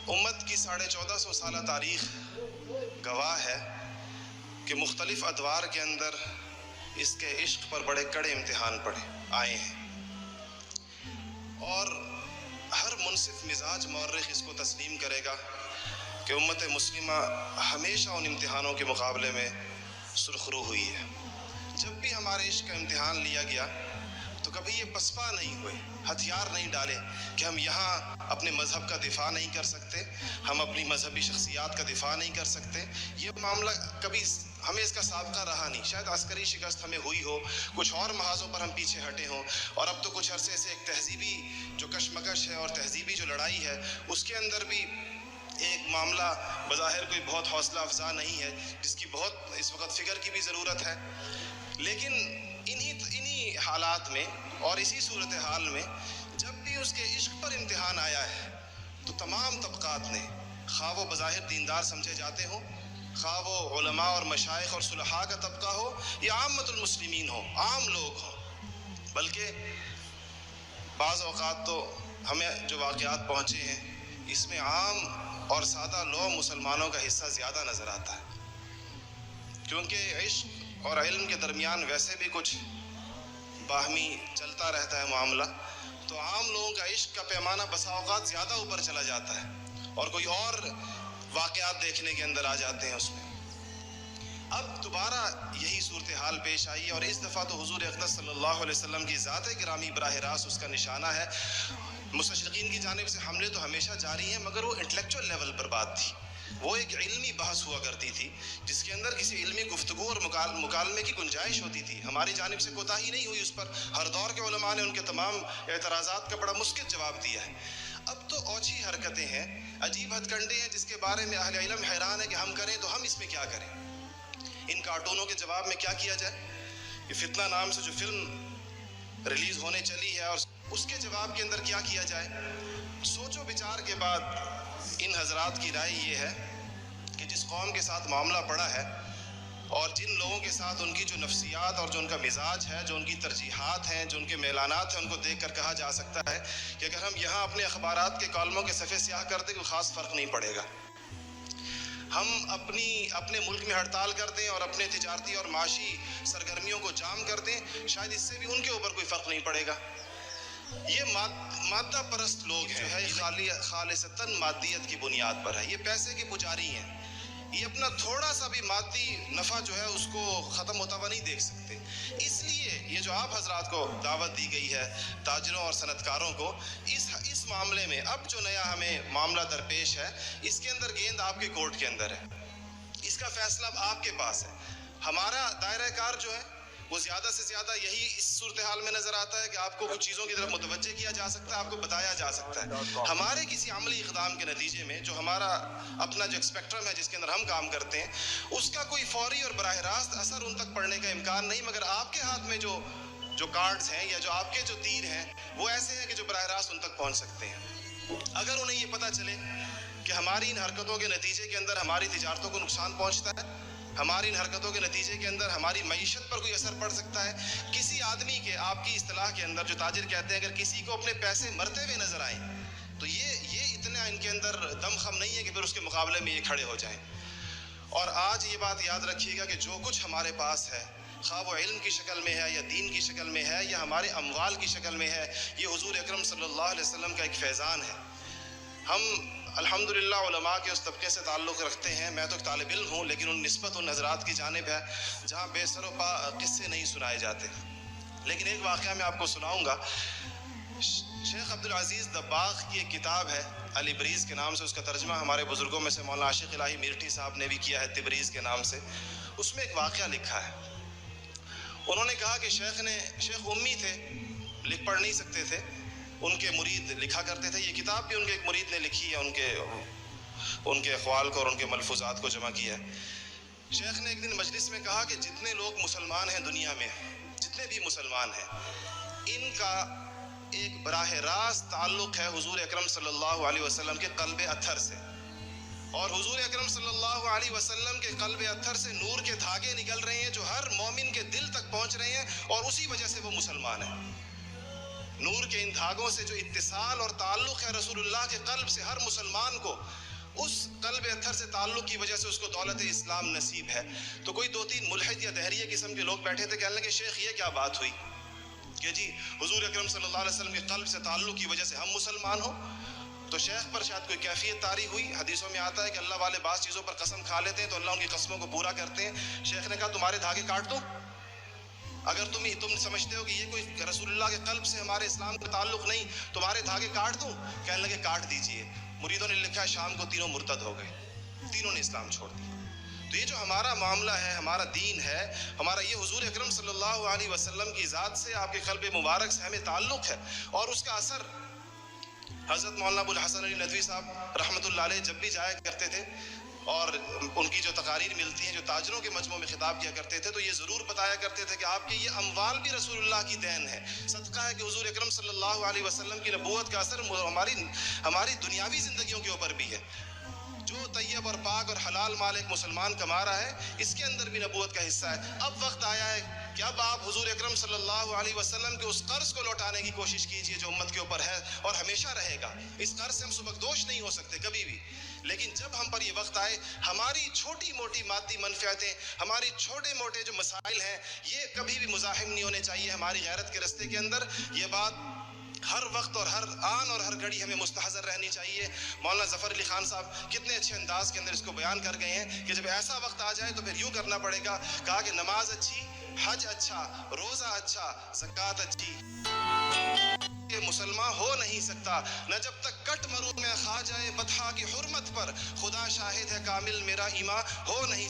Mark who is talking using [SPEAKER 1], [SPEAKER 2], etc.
[SPEAKER 1] امت کی 1450 سالہ تاریخ گواہ ہے کہ مختلف ادوار کے اندر اس کے عشق پر بڑے کڑے امتحان آئے ہیں، اور ہر منصف مزاج مورخ اس کو تسلیم کرے گا کہ امت مسلمہ ہمیشہ ان امتحانوں کے مقابلے میں سرخرو ہوئی ہے۔ جب بھی ہمارے عشق کا امتحان لیا گیا تو کبھی یہ پسپا نہیں ہوئے، ہتھیار نہیں ڈالے کہ ہم یہاں اپنے مذہب کا دفاع نہیں کر سکتے، ہم اپنی مذہبی شخصیات کا دفاع نہیں کر سکتے۔ یہ معاملہ کبھی ہمیں اس کا سابقہ رہا نہیں، شاید عسکری شکست ہمیں ہوئی ہو، کچھ اور محاذوں پر ہم پیچھے ہٹے ہوں، اور اب تو کچھ عرصے سے ایک تہذیبی جو کشمکش ہے اور تہذیبی جو لڑائی ہے اس کے اندر بھی ایک معاملہ بظاہر کوئی بہت حوصلہ افزا نہیں ہے، جس کی بہت اس وقت فکر کی بھی ضرورت ہے۔ لیکن انہی حالات میں اور اسی صورتحال میں جب بھی اس کے عشق پر امتحان آیا ہے تو تمام طبقات نے، خواہ وہ بظاہر دیندار سمجھے جاتے ہوں، خواہ وہ علماء اور مشائخ اور صلحاء کا طبقہ ہو یا عامت المسلمین ہو، عام لوگ ہوں، بلکہ بعض اوقات تو ہمیں جو واقعات پہنچے ہیں اس میں عام اور سادہ لو مسلمانوں کا حصہ زیادہ نظر آتا ہے، کیونکہ عشق اور علم کے درمیان ویسے بھی کچھ باہمی چلتا رہتا ہے معاملہ، تو عام لوگوں کا عشق کا پیمانہ بسا اوقات زیادہ اوپر چلا جاتا ہے اور کوئی اور واقعات دیکھنے کے اندر آ جاتے ہیں اس میں۔ اب دوبارہ یہی صورتحال پیش آئی ہے، اور اس دفعہ تو حضور اقدس صلی اللہ علیہ وسلم کی ذات گرامی براہ راست اس کا نشانہ ہے۔ مستشرقین کی جانب سے حملے تو ہمیشہ جاری ہیں، مگر وہ انٹلیکچوئل لیول پر بات تھی، وہ ایک علمی بحث ہوا کرتی تھی جس کے اندر کسی علمی گفتگو اور مکالمے کی گنجائش ہوتی تھی۔ ہماری جانب سے کوتاہی نہیں ہوئی اس پر، ہر دور کے علماء نے ان کے تمام اعتراضات کا بڑا مثبت جواب دیا ہے۔ اب تو اوچھی حرکتیں ہیں، عجیب ہتھ کنڈے ہیں جس کے بارے میں اہل علم حیران ہے کہ ہم کریں تو ہم اس میں کیا کریں، ان کارٹونوں کے جواب میں کیا کیا جائے۔ یہ فتنہ نام سے جو فلم ریلیز ہونے چلی ہے اور اس کے جواب کے اندر کیا کیا جائے، سوچ و بچار کے بعد ان حضرات کی رائے یہ ہے کہ جس قوم کے ساتھ معاملہ پڑا ہے اور جن لوگوں کے ساتھ ان کی جو نفسیات اور جو ان کا مزاج ہے، جو ان کی ترجیحات ہیں، جو ان کے میلانات ہیں، ان کو دیکھ کر کہا جا سکتا ہے کہ اگر ہم یہاں اپنے اخبارات کے کالموں کے صفحے سیاہ کر دیں کوئی خاص فرق نہیں پڑے گا، ہم اپنے ملک میں ہڑتال کر دیں اور اپنے تجارتی اور معاشی سرگرمیوں کو جام کر دیں، شاید اس سے بھی ان کے اوپر کوئی فرق نہیں پڑے گا۔ یہ مادہ پرست لوگ ہیں، یہ خالصتاً مادیت کی بنیاد پر ہے، یہ پیسے کے پجاری ہیں، یہ اپنا تھوڑا سا بھی مادی نفع جو ہے اس کو ختم ہوتا ہوا نہیں دیکھ سکتے۔ اس لیے یہ جو آپ حضرات کو دعوت دی گئی ہے، تاجروں اور صنعتکاروں کو، اس معاملے میں اب جو نیا ہمیں معاملہ درپیش ہے اس کے اندر گیند آپ کے کورٹ کے اندر ہے، اس کا فیصلہ اب آپ کے پاس ہے۔ ہمارا دائرہ کار جو ہے وہ زیادہ سے زیادہ یہی اس صورتحال میں نظر آتا ہے کہ آپ کو کچھ چیزوں کی طرف متوجہ کیا جا سکتا ہے، آپ کو بتایا جا سکتا ہے۔ ہمارے کسی عملی اقدام کے نتیجے میں جو ہمارا اپنا جو اسپیکٹرم ہے جس کے اندر ہم کام کرتے ہیں اس کا کوئی فوری اور براہ راست اثر ان تک پڑنے کا امکان نہیں، مگر آپ کے ہاتھ میں جو کارڈز ہیں یا جو آپ کے جو تیر ہیں وہ ایسے ہیں کہ جو براہ راست ان تک پہنچ سکتے ہیں۔ اگر انہیں یہ پتہ چلے کہ ہماری ان حرکتوں کے نتیجے کے اندر ہماری تجارتوں کو نقصان پہنچتا ہے، ہماری ان حرکتوں کے نتیجے کے اندر ہماری معیشت پر کوئی اثر پڑ سکتا ہے، کسی آدمی کے، آپ کی اصطلاح کے اندر جو تاجر کہتے ہیں، اگر کسی کو اپنے پیسے مرتے ہوئے نظر آئیں تو یہ اتنا ان کے اندر دم خم نہیں ہے کہ پھر اس کے مقابلے میں یہ کھڑے ہو جائیں۔ اور آج یہ بات یاد رکھیے گا کہ جو کچھ ہمارے پاس ہے، خواہ وہ علم کی شکل میں ہے یا دین کی شکل میں ہے یا ہمارے اموال کی شکل میں ہے، یہ حضور اکرم صلی اللہ علیہ وسلم کا ایک فیضان ہے۔ ہم الحمدللہ علماء کے اس طبقے سے تعلق رکھتے ہیں، میں تو ایک طالب علم ہوں، لیکن ان نسبت ان حضرات کی جانب ہے جہاں بے سر و پا قصے نہیں سنائے جاتے۔ لیکن ایک واقعہ میں آپ کو سناؤں گا۔ شیخ عبدالعزیز دباغ کی ایک کتاب ہے البریز کے نام سے، اس کا ترجمہ ہمارے بزرگوں میں سے مولانا عاشق الہی میرٹھی صاحب نے بھی کیا ہے تبریز کے نام سے۔ اس میں ایک واقعہ لکھا ہے، انہوں نے کہا کہ شیخ امی تھے، لکھ پڑھ نہیں سکتے تھے، ان کے مرید لکھا کرتے تھے۔ یہ کتاب بھی ان کے ایک مرید نے لکھی ہے، ان کے اقوال کو اور ان کے ملفوظات کو جمع کیا ہے۔ شیخ نے ایک دن مجلس میں کہا کہ جتنے لوگ مسلمان ہیں دنیا میں، جتنے بھی مسلمان ہیں، ان کا ایک براہ راست تعلق ہے حضور اکرم صلی اللہ علیہ وسلم کے قلب اطہر سے، اور حضور اکرم صلی اللہ علیہ وسلم کے قلب اطہر سے نور کے دھاگے نکل رہے ہیں جو ہر مومن کے دل تک پہنچ رہے ہیں، اور اسی وجہ سے وہ مسلمان ہیں۔ نور کے ان دھاگوں سے جو اتصال اور تعلق ہے رسول اللہ کے قلب سے ہر مسلمان کو، اس قلب اتھر سے تعلق کی وجہ سے اس کو دولت اسلام نصیب ہے. تو کوئی 2-3 ملحد یا دہریہ قسم کے لوگ بیٹھے تھے, کہنے لگے شیخ یہ کیا بات ہوئی کہ جی حضور اکرم صلی اللہ علیہ وسلم کے قلب سے تعلق کی وجہ سے ہم مسلمان ہوں. تو شیخ پر شاید کوئی کیفیت طاری ہوئی. حدیثوں میں آتا ہے کہ اللہ والے بعض چیزوں پر قسم کھا لیتے ہیں تو اللہ ان کی قسموں کو پورا کرتے ہیں. شیخ نے کہا تمہارے دھاگے کاٹ دوں؟ اگر تم سمجھتے ہو کہ یہ کوئی رسول اللہ کے قلب سے ہمارے اسلام کا تعلق نہیں, تمہارے دھاگے کاٹ دوں؟ کہنے لگے کاٹ دیجئے. مریدوں نے لکھا ہے شام کو تینوں مرتد ہو گئے, تینوں نے اسلام چھوڑ دیا. تو یہ جو ہمارا معاملہ ہے, ہمارا دین ہے, ہمارا یہ حضور اکرم صلی اللہ علیہ وسلم کی ذات سے, آپ کے قلب مبارک سے ہمیں تعلق ہے. اور اس کا اثر حضرت مولانا ابو الحسن علی ندوی صاحب رحمۃ اللہ علیہ جب بھی جایا کرتے تھے اور ان کی جو تقاریر ملتی ہیں, جو تاجروں کے مجمع میں خطاب کیا کرتے تھے, تو یہ ضرور بتایا کرتے تھے کہ آپ کے یہ اموال بھی رسول اللہ کی دین ہے. صدقہ ہے کہ حضور اکرم صلی اللہ علیہ وسلم کی نبوت کا اثر ہماری دنیاوی زندگیوں کے اوپر بھی ہے. جو طیب اور پاک اور حلال مال ایک مسلمان کما رہا ہے, اس کے اندر بھی نبوت کا حصہ ہے. اب وقت آیا ہے کہ اب آپ حضور اکرم صلی اللہ علیہ وسلم کے اس قرض کو لوٹانے کی کوشش کیجئے جو امت کے اوپر ہے اور ہمیشہ رہے گا. اس قرض سے ہم سبکدوش نہیں ہو سکتے کبھی بھی, لیکن جب ہم پر یہ وقت آئے, ہماری چھوٹی موٹی مادی منفعتیں, ہماری چھوٹے موٹے جو مسائل ہیں, یہ کبھی بھی مزاحم نہیں ہونے چاہیے ہماری غیرت کے رستے کے اندر. یہ بات ہر وقت اور ہر آن اور ہر گھڑی ہمیں مستحضر رہنی چاہیے. مولانا ظفر علی خان صاحب کتنے اچھے انداز کے اندر اس کو بیان کر گئے ہیں کہ جب ایسا وقت آ جائے تو پھر یوں کرنا پڑے گا. کہا کہ نماز اچھی, حج اچھا, روزہ اچھا, زکوٰۃ اچھی, کہ مسلمان ہو نہیں سکتا نہ جب تک کٹ مرو میں کھا جائے بطحا کی حرمت پر. خدا شاہد ہے کامل میرا ایمان ہو نہیں